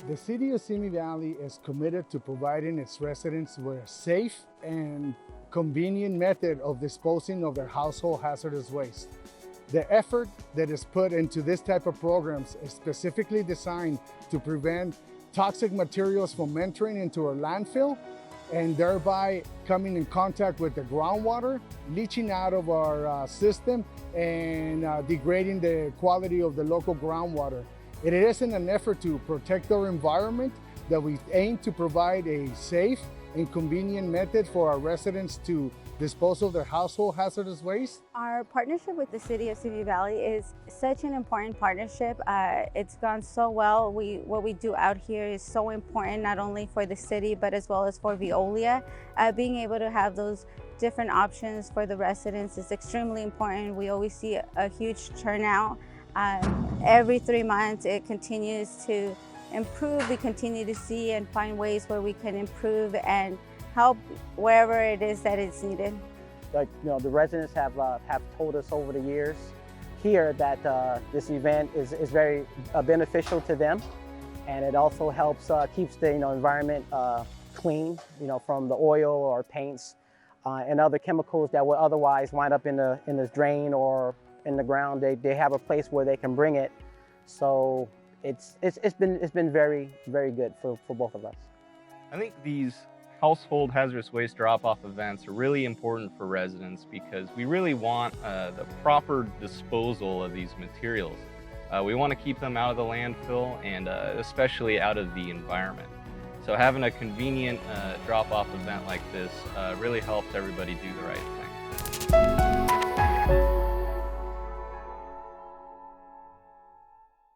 The city of Simi Valley is committed to providing its residents with a safe and convenient method of disposing of their household hazardous waste. The effort that is put into this type of programs is specifically designed to prevent toxic materials from entering into our landfill and thereby coming in contact with the groundwater, leaching out of our system and degrading the quality of the local groundwater. It is in an effort to protect our environment that we aim to provide a safe and convenient method for our residents to dispose of their household hazardous waste. Our partnership with the City of Simi Valley is such an important partnership. It's gone so well. What we do out here is so important, not only for the city, but as well as for Veolia. Being able to have those different options for the residents is extremely important. We always see a huge turnout. Every 3 months, it continues to improve. We continue to see and find ways where we can improve and help wherever it is that it's needed. Like, the residents have told us over the years here that this event is very beneficial to them, and it also helps keeps the environment clean, from the oil or paints and other chemicals that would otherwise wind up in the drain or in the ground. They have a place where they can bring it, so it's been very, very good for both of us. I think these household hazardous waste drop-off events are really important for residents because we really want the proper disposal of these materials. We want to keep them out of the landfill and especially out of the environment. So having a convenient drop-off event like this really helps everybody do the right thing.